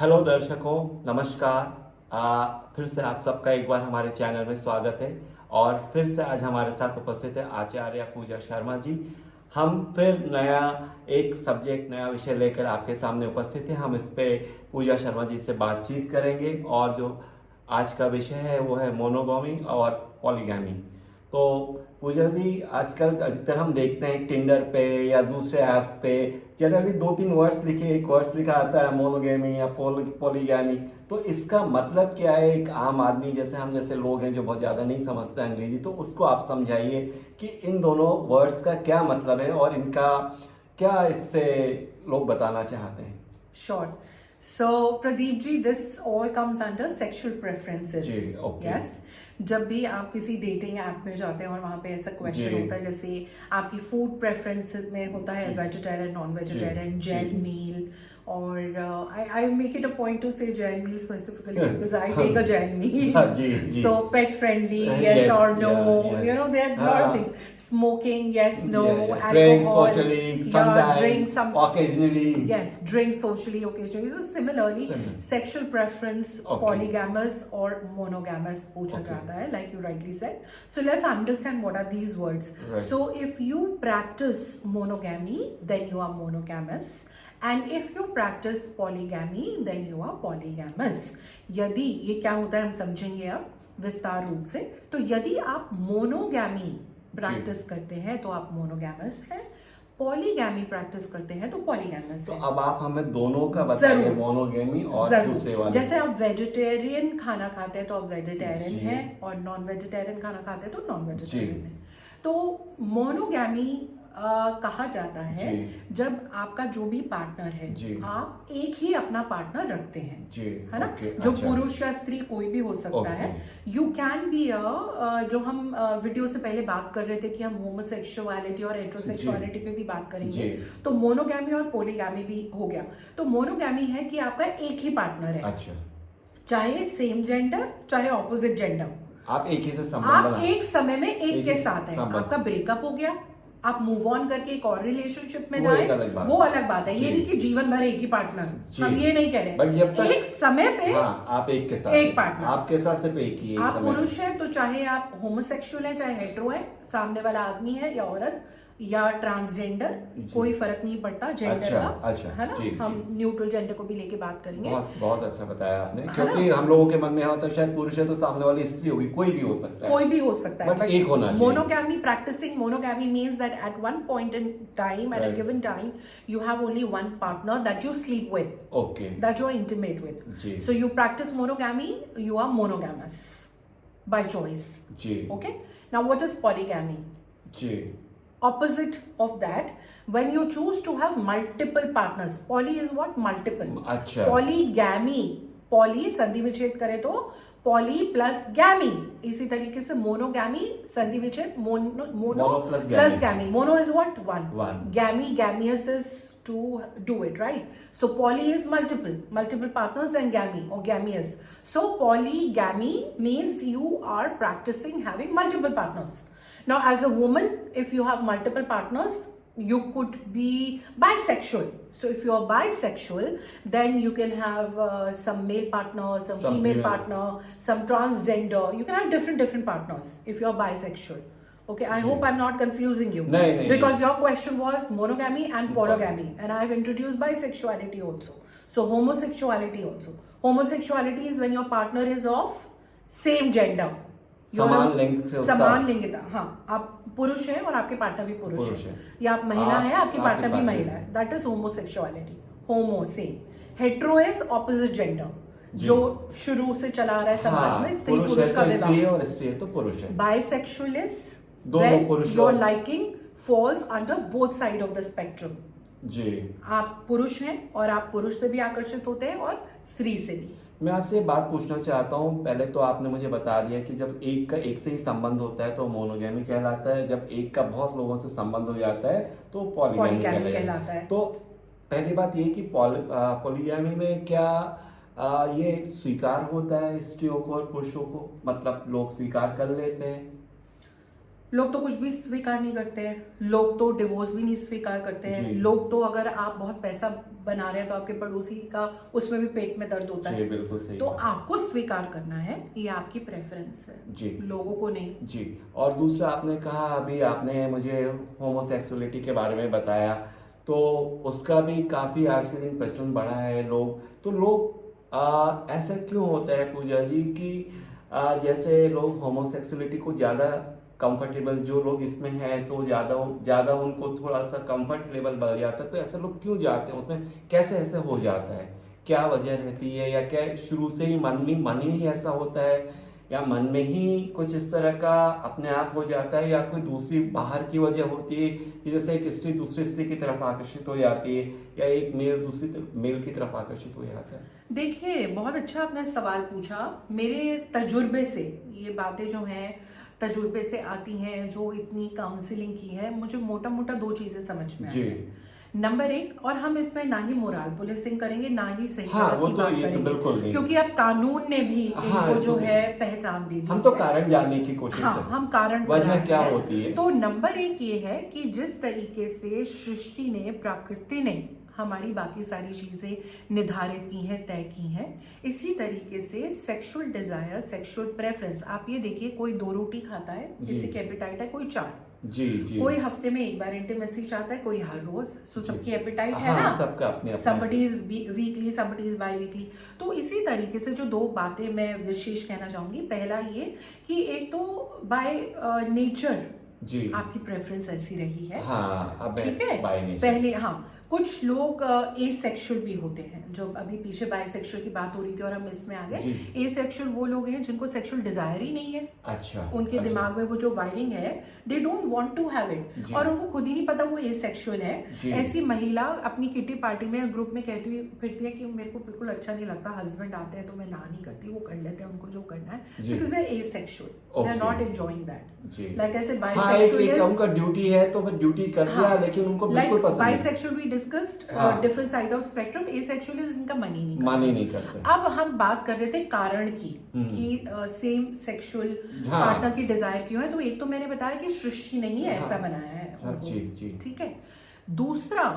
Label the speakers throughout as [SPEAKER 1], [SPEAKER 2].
[SPEAKER 1] Hello दर्शकों, नमस्कार। फिर से आप सबका एक बार हमारे चैनल में स्वागत है। और फिर से आज हमारे साथ उपस्थित है आचार्य पूजा शर्मा जी। हम फिर नया एक सब्जेक्ट, नया विषय लेकर आपके सामने उपस्थित हैं। हम इस पे पूजा शर्मा जी से बातचीत करेंगे और जो आज का विषय है वो है मोनोगमी और पॉलीगैमी। तो पूजा जी, आजकल अधिकतर हम देखते हैं टिंडर पे या दूसरे ऐप्स पे जनरली दो तीन वर्ड्स लिखे, एक वर्ड्स लिखा आता है मोनोगेमी या पॉलीगैमी। तो इसका मतलब क्या है? एक आम आदमी जैसे हम जैसे लोग हैं जो बहुत ज़्यादा नहीं समझते अंग्रेजी, तो उसको आप समझाइए कि इन दोनों वर्ड्स का क्या मतलब है और इनका क्या इससे लोग बताना चाहते हैं।
[SPEAKER 2] Sure. So, Pradeep ji, this all comes under sexual preferences.
[SPEAKER 1] Ji, okay.
[SPEAKER 2] Yes. जब भी आप किसी डेटिंग ऐप में जाते हैं और वहाँ पे ऐसा क्वेश्चन
[SPEAKER 1] जी।
[SPEAKER 2] होता है, जैसे आपकी फूड प्रेफरेंसेस में होता है
[SPEAKER 1] जी।
[SPEAKER 2] वेजिटेरियन, नॉन
[SPEAKER 1] जी।
[SPEAKER 2] वेजिटेरियन,
[SPEAKER 1] जी।
[SPEAKER 2] जैन मील, और I make it a point to say Jain meal specifically because I take a Jain meal.
[SPEAKER 1] Ji ji.
[SPEAKER 2] So pet friendly, yes
[SPEAKER 1] Yes,
[SPEAKER 2] or no.
[SPEAKER 1] yes.
[SPEAKER 2] You know, there are a lot of things. Smoking, yes, no.
[SPEAKER 1] Yeah. Drink
[SPEAKER 2] Alcohol,
[SPEAKER 1] socially,
[SPEAKER 2] yeah,
[SPEAKER 1] sometimes,
[SPEAKER 2] drink some.
[SPEAKER 1] occasionally.
[SPEAKER 2] Yes, drink socially, occasionally. So similarly,
[SPEAKER 1] Similar.
[SPEAKER 2] sexual preference,
[SPEAKER 1] Okay.
[SPEAKER 2] polygamous or monogamous पूछा
[SPEAKER 1] Okay.
[SPEAKER 2] जाता है, like you rightly said. So let's understand what are these words.
[SPEAKER 1] Right.
[SPEAKER 2] So if you practice monogamy, then you are monogamous. And if you practice polygamy, then you are polygamous. यदि ये क्या होता है हम समझेंगे अब विस्तार रूप से। तो यदि आप मोनोगैमी प्रैक्टिस करते हैं तो आप मोनोगैमस हैं, पॉलीगैमी प्रैक्टिस करते हैं तो पॉलीगैमस
[SPEAKER 1] तो
[SPEAKER 2] है।
[SPEAKER 1] अब आप हमें दोनों का बताइए,
[SPEAKER 2] जरूर।
[SPEAKER 1] मोनोगेमी और
[SPEAKER 2] जरूर।
[SPEAKER 1] दूसरे वाले।
[SPEAKER 2] जैसे आप वेजिटेरियन खाना खाते हैं तो आप वेजिटेरियन
[SPEAKER 1] जी।
[SPEAKER 2] हैं, और नॉन वेजिटेरियन खाना खाते हैं तो नॉन
[SPEAKER 1] जी।
[SPEAKER 2] वेजिटेरियन है। तो मोनोगैमी कहा जाता है
[SPEAKER 1] जी।
[SPEAKER 2] जब आपका जो भी पार्टनर है,
[SPEAKER 1] जी।
[SPEAKER 2] आप एक ही अपना पार्टनर रखते हैं,
[SPEAKER 1] जी,
[SPEAKER 2] है ना?
[SPEAKER 1] ओके,
[SPEAKER 2] जो
[SPEAKER 1] अच्छा।
[SPEAKER 2] पुरुष या स्त्री कोई भी हो सकता
[SPEAKER 1] ओके।
[SPEAKER 2] है। यू कैन बी जो हम वीडियो से पहले बात कर रहे थे कि हम होमोसेक्सुअलिटी और हेटेरोसेक्सुअलिटी पे भी बात करेंगे,
[SPEAKER 1] जी।
[SPEAKER 2] तो मोनोगैमी और पॉलीगैमी भी हो गया। तो मोनोगैमी है कि आपका एक ही पार्टनर है,
[SPEAKER 1] अच्छा।
[SPEAKER 2] चाहे सेम जेंडर चाहे ऑपोजिट जेंडर,
[SPEAKER 1] आप एक ही से संबंध
[SPEAKER 2] आप
[SPEAKER 1] बना।
[SPEAKER 2] एक समय में एक के
[SPEAKER 1] ही
[SPEAKER 2] साथ हैं।
[SPEAKER 1] संबंध।
[SPEAKER 2] आपका ब्रेकअप हो गया, आप मूव ऑन करके एक और रिलेशनशिप में
[SPEAKER 1] वो
[SPEAKER 2] जाए,
[SPEAKER 1] एक अलग बात
[SPEAKER 2] वो
[SPEAKER 1] है।
[SPEAKER 2] अलग बात है। ये
[SPEAKER 1] जी।
[SPEAKER 2] नहीं कि जीवन भर एक ही पार्टनर,
[SPEAKER 1] जी।
[SPEAKER 2] हम ये नहीं कह रहे
[SPEAKER 1] बट जब तक
[SPEAKER 2] एक समय पे
[SPEAKER 1] हाँ, आप एक के साथ
[SPEAKER 2] एक
[SPEAKER 1] हैं।
[SPEAKER 2] पार्टनर।
[SPEAKER 1] आपके साथ सिर्फ एक ही है
[SPEAKER 2] आप
[SPEAKER 1] समय।
[SPEAKER 2] पुरुष हैं तो चाहे आप होमोसेक्सुअल है चाहे हेटेरो है, सामने वाला आदमी है या औरत या ट्रांसजेंडर, कोई फर्क नहीं पड़ता जेंडर
[SPEAKER 1] अच्छा,
[SPEAKER 2] का,
[SPEAKER 1] अच्छा,
[SPEAKER 2] है ना?
[SPEAKER 1] जी,
[SPEAKER 2] हम
[SPEAKER 1] जी।
[SPEAKER 2] न्यूट्रल जेंडर को भी लेके बात करेंगे।
[SPEAKER 1] बहुत बहुत अच्छा बताया आपने,
[SPEAKER 2] है
[SPEAKER 1] क्योंकि
[SPEAKER 2] ना?
[SPEAKER 1] हम लोगों के मन में होता है शायद पुरुष है तो सामने वाली स्त्री होगी, कोई भी हो सकता है।
[SPEAKER 2] कोई भी हो सकता है,
[SPEAKER 1] बट एक होना चाहिए।
[SPEAKER 2] Monogamy, practicing monogamy means that at one point in time, at a
[SPEAKER 1] Right.
[SPEAKER 2] given time, you have only one partner that you sleep with,
[SPEAKER 1] okay.
[SPEAKER 2] that you are intimate with.
[SPEAKER 1] जी।
[SPEAKER 2] So you practice monogamy, you are monogamous by choice.
[SPEAKER 1] जी।
[SPEAKER 2] Okay. Now what is polygamy?
[SPEAKER 1] जी।
[SPEAKER 2] Opposite of that, when you choose to have multiple partners, poly is what? Multiple.
[SPEAKER 1] अच्छा।
[SPEAKER 2] Polygamy, poly संधि विच्छेद करे तो poly plus gamy, इसी तरीके से monogamy संधि विच्छेद mono
[SPEAKER 1] plus
[SPEAKER 2] plus
[SPEAKER 1] gamy.
[SPEAKER 2] gamy. Mono is what? One.
[SPEAKER 1] One.
[SPEAKER 2] Gamy, gamius is to do it, right? So poly is multiple partners, and gamy or gamius. So polygamy means you are practicing having multiple partners. Now, as a woman, if you have multiple partners, you could be bisexual. So, if you are bisexual, then you can have some male partner, some female partner, some transgender. You can have different partners if you are bisexual. Okay, I hope I'm not confusing you.
[SPEAKER 1] No,
[SPEAKER 2] Because your question was monogamy and polygamy, and I have introduced bisexuality also. So, homosexuality also. Homosexuality is when your partner is of same gender.
[SPEAKER 1] समान लिंग से उसका-
[SPEAKER 2] समान लिंगता, हाँ, आप पुरुष हैं और आपके पार्टनर भी पुरुष है, या आप महिला है, आपकी पार्टनर भी महिला है, that is homosexuality. Homo same. Hetero is opposite gender, जो शुरू से चला आ रहा है समाज में, स्त्री पुरुष का विवाह।
[SPEAKER 1] स्त्री है और स्त्री है तो पुरुष है।
[SPEAKER 2] बाइसेक्सुअल इज
[SPEAKER 1] दोनों पुरुष
[SPEAKER 2] योर
[SPEAKER 1] और-
[SPEAKER 2] liking falls under both side of the spectrum.
[SPEAKER 1] जी।
[SPEAKER 2] आप पुरुष हैं और आप पुरुष से भी आकर्षित होते हैं और स्त्री से भी।
[SPEAKER 1] मैं आपसे एक बात पूछना चाहता हूँ। पहले तो आपने मुझे बता दिया कि जब एक का एक से ही संबंध होता है तो मोनोगैमी कहलाता है, जब एक का बहुत लोगों से संबंध हो जाता है तो पॉलीगैमी
[SPEAKER 2] कहलाता है।
[SPEAKER 1] तो पहली बात ये कि पॉलीगैमी में क्या ये स्वीकार होता है स्त्रियों को और पुरुषों को, मतलब लोग स्वीकार कर लेते हैं?
[SPEAKER 2] लोग तो कुछ भी स्वीकार नहीं करते हैं, लोग तो डिवोर्स भी नहीं स्वीकार करते हैं,
[SPEAKER 1] जी।
[SPEAKER 2] लोग तो अगर आप बहुत पैसा बना रहे हैं तो आपके पड़ोसी का उसमें भी पेट में दर्द होता
[SPEAKER 1] जी
[SPEAKER 2] है।
[SPEAKER 1] बिल्कुल सही
[SPEAKER 2] तो
[SPEAKER 1] बात।
[SPEAKER 2] आपको स्वीकार करना है, ये आपकी प्रेफरेंस है,
[SPEAKER 1] जी।
[SPEAKER 2] लोगों को नहीं।
[SPEAKER 1] जी। और दूसरा आपने कहा, अभी आपने मुझे होमोसेक्सुअलिटी के बारे में बताया, तो उसका भी काफ़ी आज के दिन प्रचलन बढ़ा है। तो लोग ऐसा क्यों होता है पूजा जी कि जैसे लोग होमोसेक्सुअलिटी को ज़्यादा कंफर्टेबल, जो लोग इसमें हैं तो ज़्यादा ज़्यादा उनको थोड़ा सा कंफर्ट लेवल बढ़ जाता है, तो ऐसे लोग क्यों जाते हैं उसमें, कैसे ऐसे हो जाता है, क्या वजह रहती है, या क्या शुरू से ही मन ही ऐसा होता है, या मन में ही कुछ इस तरह का अपने आप हो जाता है, या कोई दूसरी बाहर की वजह होती है कि जैसे एक स्त्री दूसरी स्त्री की तरफ आकर्षित हो जाती है, या एक मेल दूसरी मेल की तरफ आकर्षित हो जाता है।
[SPEAKER 2] देखिए, बहुत अच्छा आपने सवाल पूछा। मेरे तजुर्बे से ये बातें जो हैं तजुर्बे से आती हैं, जो इतनी काउंसलिंग की है, मुझे मोटा मोटा दो चीज़ें समझ में आई
[SPEAKER 1] जी।
[SPEAKER 2] हैं। नंबर एक, और हम इसमें ना ही मोराल पुलिसिंग करेंगे, ना ही सही
[SPEAKER 1] हाँ,
[SPEAKER 2] गलत
[SPEAKER 1] वो
[SPEAKER 2] की
[SPEAKER 1] तो
[SPEAKER 2] बात
[SPEAKER 1] ये तो
[SPEAKER 2] करेंगे,
[SPEAKER 1] बिल्कुल नहीं।
[SPEAKER 2] क्योंकि अब कानून ने भी
[SPEAKER 1] हाँ,
[SPEAKER 2] इनको जो
[SPEAKER 1] इसको
[SPEAKER 2] है पहचान दे दी
[SPEAKER 1] हम तो
[SPEAKER 2] है।
[SPEAKER 1] कारण जानने की कोशिश
[SPEAKER 2] हाँ,
[SPEAKER 1] करें,
[SPEAKER 2] हम कारण
[SPEAKER 1] वजह
[SPEAKER 2] बता
[SPEAKER 1] क्या
[SPEAKER 2] रहे हैं।
[SPEAKER 1] होती है।
[SPEAKER 2] तो नंबर एक ये है कि जिस तरीके से सृष्टि ने, प्रकृति ने हमारी बाकी सारी चीज़ें निर्धारित की हैं, तय की हैं, इसी तरीके से सेक्सुअल डिजायर, सेक्सुअल प्रेफरेंस, आप ये देखिए, कोई 2 रोटी खाता है, किसी के एपिटाइट है, कोई 4,
[SPEAKER 1] जी जी।
[SPEAKER 2] कोई हफ्ते में एक बार इंटीमेसी चाहता है, कोई हर रोज। सो सबकी एपिटाइट है
[SPEAKER 1] हाँ,
[SPEAKER 2] ना,
[SPEAKER 1] सबका अपने अपने।
[SPEAKER 2] somebody is weekly, somebody is by weekly. तो इसी तरीके से जो 2 बातें मैं विशेष कहना चाहूंगी, पहला ये कि एक तो बाय नेचर
[SPEAKER 1] जी।
[SPEAKER 2] आपकी प्रेफरेंस ऐसी रही है।
[SPEAKER 1] हाँ, अब
[SPEAKER 2] ठीक है,
[SPEAKER 1] बाय नेचर।
[SPEAKER 2] पहले हाँ, कुछ लोग एसेक्सुअल भी होते हैं, जो अभी पीछे बायसेक्सुअल की बात हो रही थी और हम इसमें आ गए। एसेक्सुअल वो लोग हैं जिनको सेक्सुअल डिजायर ही नहीं है।
[SPEAKER 1] अच्छा।
[SPEAKER 2] उनके
[SPEAKER 1] अच्छा।
[SPEAKER 2] दिमाग में वो जो वायरिंग है, they don't want to have it, और उनको खुद ही नहीं पता वो एसेक्सुअल है। ऐसी महिला अपनी किटी पार्टी में ग्रुप में कहती हुई फिरती है कि मेरे को बिल्कुल अच्छा नहीं लगता, हस्बैंड आते हैं तो मैं ना नहीं करती, वो कर लेते हैं उनको जो करना है, because they are asexual, they are not enjoying that. Like ऐसे बायसेक्सुअल,
[SPEAKER 1] उनका ड्यूटी है तो फिर ड्यूटी कर दिया, लेकिन उनको बिल्कुल पसंद नहीं।
[SPEAKER 2] Bisexual we discussed different side of spectrum. Asexual इनका मन ही नहीं करते। अब हम बात कर रहे थे कारण की, कि सेम सेक्सुअल पार्टनर की डिजायर क्यों है। तो एक तो मैंने बताया कि सृष्टि ने ही ऐसा बनाया है उनको, ठीक है। दूसरा,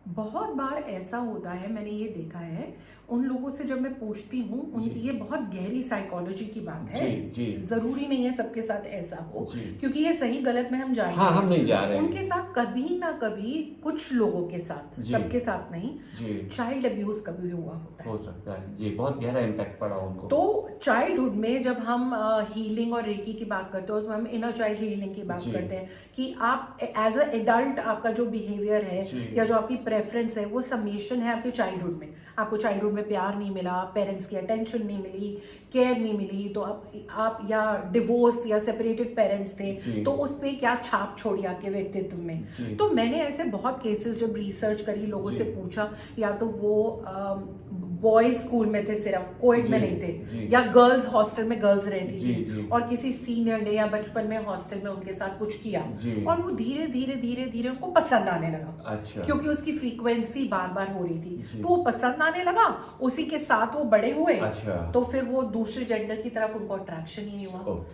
[SPEAKER 2] बहुत बार ऐसा होता है, मैंने ये देखा है उन लोगों से जब मैं पूछती हूँ, ये बहुत गहरी साइकोलॉजी की बात है।
[SPEAKER 1] जी।
[SPEAKER 2] जरूरी नहीं है सबके साथ ऐसा हो, क्योंकि ये सही गलत में हम जा रहे हैं।
[SPEAKER 1] हम नहीं जा रहे हैं।
[SPEAKER 2] उनके साथ कभी ना कभी, कुछ लोगों के साथ, सबके साथ नहीं, चाइल्ड अब्यूज कभी हुआ होता है,
[SPEAKER 1] हो सकता है जी, बहुत गहरा इम्पैक्ट पड़ा उनको।
[SPEAKER 2] तो चाइल्डहुड में जब हम हीलिंग और रेकी की बात करते हैं, उसमें हम इनर चाइल्ड हीलिंग की बात करते हैं, कि आप एज अ एडल्ट आपका जो बिहेवियर है या जो आपकी प्रेफरेंस है, वो समेशन है आपके चाइल्डहुड में। आपको चाइल्डहुड में प्यार नहीं मिला, पेरेंट्स की अटेंशन नहीं मिली, केयर नहीं मिली, तो आप या डिवोर्स या सेपरेटेड पेरेंट्स थे, तो उसने क्या छाप छोड़ी आपके व्यक्तित्व में। तो मैंने ऐसे बहुत केसेस जब रिसर्च करी, लोगों से पूछा, या तो वो बॉयज स्कूल में थे, सिर्फ कोएड में नहीं थे, या गर्ल्स हॉस्टल में गर्ल्स रहती थी, और किसी सीनियर ने या बचपन में हॉस्टल में उनके साथ कुछ किया, और वो धीरे धीरे धीरे धीरे उनको पसंद आने लगा।
[SPEAKER 1] अच्छा। क्योंकि
[SPEAKER 2] क्योंकि उसकी फ्रीक्वेंसी बार बार हो रही थी, तो वो पसंद आने लगा, उसी के साथ वो बड़े हुए।
[SPEAKER 1] अच्छा।
[SPEAKER 2] तो फिर वो दूसरे जेंडर की तरफ उनको अट्रैक्शन ही नहीं हुआ।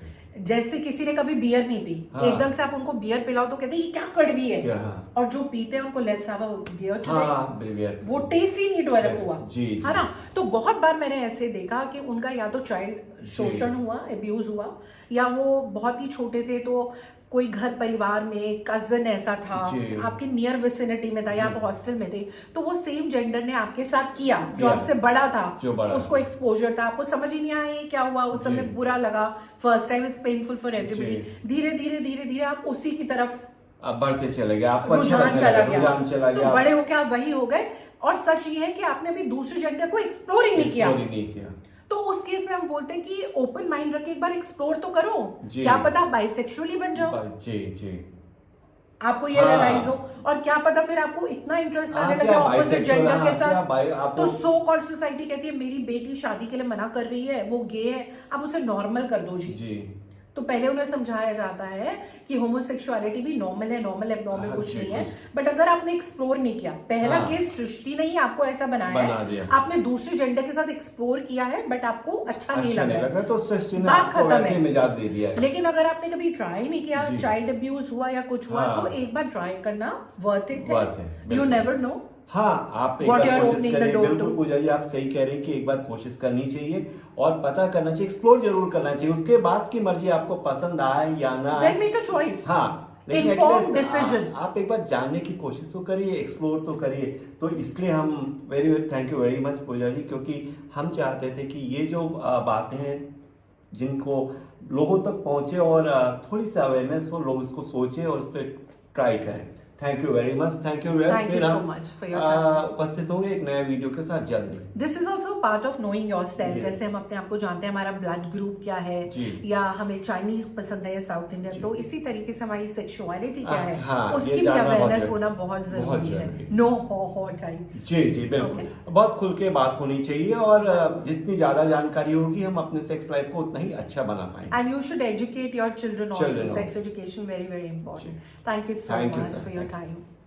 [SPEAKER 2] जैसे किसी ने कभी बियर नहीं पी, एकदम से आप उनको बियर पिलाओ तो कहते हैं ये क्या कड़वी है, और जो पीते हैं उनको let's have a beer today, वो टेस्ट ही नहीं डेवलप हुआ, है ना। तो बहुत बार मैंने ऐसे देखा कि उनका या तो चाइल्ड शोषण हुआ, अब्यूज हुआ, या वो बहुत ही छोटे थे तो कोई घर परिवार में कजन ऐसा था, आपके नियर विसिनिटी में था, या आप हॉस्टल में थे, तो वो सेम जेंडर ने आपके साथ किया, जो आपसे बड़ा था, उसको एक्सपोजर था, आपको समझ ही नहीं आया ये क्या हुआ, उस समय बुरा लगा, first time it's painful for everybody. धीरे धीरे धीरे धीरे आप उसी की तरफ
[SPEAKER 1] अब बढ़ते चले गए, आपको
[SPEAKER 2] रुझान चला गया, तो बड़े होके आप वही हो गए। और सच ये है कि आपने अभी दूसरे जेंडर को एक्सप्लोर ही नहीं किया। तो उस केस में हम बोलते हैं कि ओपन माइंड रख के एक बार एक्सप्लोर तो करो, क्या पता बाइसेक्सुअल ही बन जाओ, आपको ये रियलाइज हो, और क्या पता फिर आपको इतना इंटरेस्ट आने लगे ऑपोजिट जेंडर के साथ। तो सो कॉल्ड सोसाइटी कहती है मेरी बेटी शादी के लिए मना कर रही है, वो गे है, आप उसे नॉर्मल कर दो जी। तो पहले उन्हें समझाया जाता है कि होमोसेक्सुअलिटी भी नॉर्मल है, नॉर्मल एबनॉर्मल
[SPEAKER 1] हाँ,
[SPEAKER 2] कुछ
[SPEAKER 1] जी,
[SPEAKER 2] नहीं है।
[SPEAKER 1] जी।
[SPEAKER 2] बट अगर आपने एक्सप्लोर नहीं किया, पहला
[SPEAKER 1] हाँ।
[SPEAKER 2] केस सृष्टि ने ही आपको ऐसा बनाया
[SPEAKER 1] बना
[SPEAKER 2] है,
[SPEAKER 1] दिया।
[SPEAKER 2] आपने दूसरे जेंडर के साथ एक्सप्लोर किया है बट आपको अच्छा नहीं
[SPEAKER 1] अच्छा
[SPEAKER 2] लग
[SPEAKER 1] नहीं
[SPEAKER 2] रहा
[SPEAKER 1] लगा
[SPEAKER 2] है,
[SPEAKER 1] तो सृष्टि ने
[SPEAKER 2] बात
[SPEAKER 1] आपको
[SPEAKER 2] खत्म
[SPEAKER 1] वैसे
[SPEAKER 2] है।
[SPEAKER 1] मिजाज दे दिया है।
[SPEAKER 2] लेकिन अगर आपने कभी ट्राई नहीं किया,
[SPEAKER 1] जी।
[SPEAKER 2] चाइल्ड अब्यूज हुआ या कुछ हुआ,
[SPEAKER 1] हाँ।
[SPEAKER 2] तो एक बार ट्राई करना वर्थ इट
[SPEAKER 1] वर्थ
[SPEAKER 2] है।
[SPEAKER 1] है,
[SPEAKER 2] यू
[SPEAKER 1] बिल्कुल।
[SPEAKER 2] नेवर नो
[SPEAKER 1] हाँ, आप एक
[SPEAKER 2] What
[SPEAKER 1] बार
[SPEAKER 2] you are
[SPEAKER 1] कोशिश
[SPEAKER 2] opening the
[SPEAKER 1] करिए।
[SPEAKER 2] door
[SPEAKER 1] बिल्कुल
[SPEAKER 2] to.
[SPEAKER 1] पूजा जी, आप सही कह रही हैं कि एक बार कोशिश करनी चाहिए और पता करना चाहिए, एक्सप्लोर जरूर करना चाहिए। उसके बाद की मर्जी, आपको पसंद आए या ना आए।
[SPEAKER 2] then make a choice.
[SPEAKER 1] हाँ, लेकिन
[SPEAKER 2] Informed
[SPEAKER 1] at least
[SPEAKER 2] decision.
[SPEAKER 1] आप एक बार जानने की कोशिश तो करिए, एक्सप्लोर तो करिए। तो इसलिए हम very thank you very much Puja ji, क्योंकि हम चाहते थे कि ये जो बातें हैं जिनको लोगों तक पहुंचे और थोड़ी सी अवेयरनेस हो, लोग इसको सोचें और उस पर ट्राई करें। Thank you very much, thank you.
[SPEAKER 2] Thank you so much for your time.
[SPEAKER 1] उपस्थित होंगे एक नए वीडियो के साथ जल्दी।
[SPEAKER 2] This is also part of knowing your self.
[SPEAKER 1] Yes.
[SPEAKER 2] जैसे हम अपने आप को जानते हैं, हमारा ब्लड ग्रुप क्या है,
[SPEAKER 1] जी।
[SPEAKER 2] या हमें चाइनीज पसंद है या साउथ इंडियन,
[SPEAKER 1] जी।
[SPEAKER 2] तो इसी तरीके से हमारी सेक्सुअलिटी क्या है,
[SPEAKER 1] हाँ, ये
[SPEAKER 2] उसकी भी
[SPEAKER 1] जानना बहुत
[SPEAKER 2] अवेयरनेस
[SPEAKER 1] जरूरी-
[SPEAKER 2] होना बहुत
[SPEAKER 1] बहुत
[SPEAKER 2] जरूरी है।
[SPEAKER 1] जरूरी।
[SPEAKER 2] नो हो टाइप्स।
[SPEAKER 1] जी जी बिल्कुल, बहुत खुल के बात होनी चाहिए और जितनी ज्यादा जानकारी होगी हम अपने सेक्स लाइफ को उतना ही अच्छा बना पाएंगे।
[SPEAKER 2] And you should educate your children also.
[SPEAKER 1] Children
[SPEAKER 2] Sex
[SPEAKER 1] also.
[SPEAKER 2] education very important. Thank you so
[SPEAKER 1] Thank you,
[SPEAKER 2] much
[SPEAKER 1] sir.
[SPEAKER 2] for your
[SPEAKER 1] Thank you.
[SPEAKER 2] time.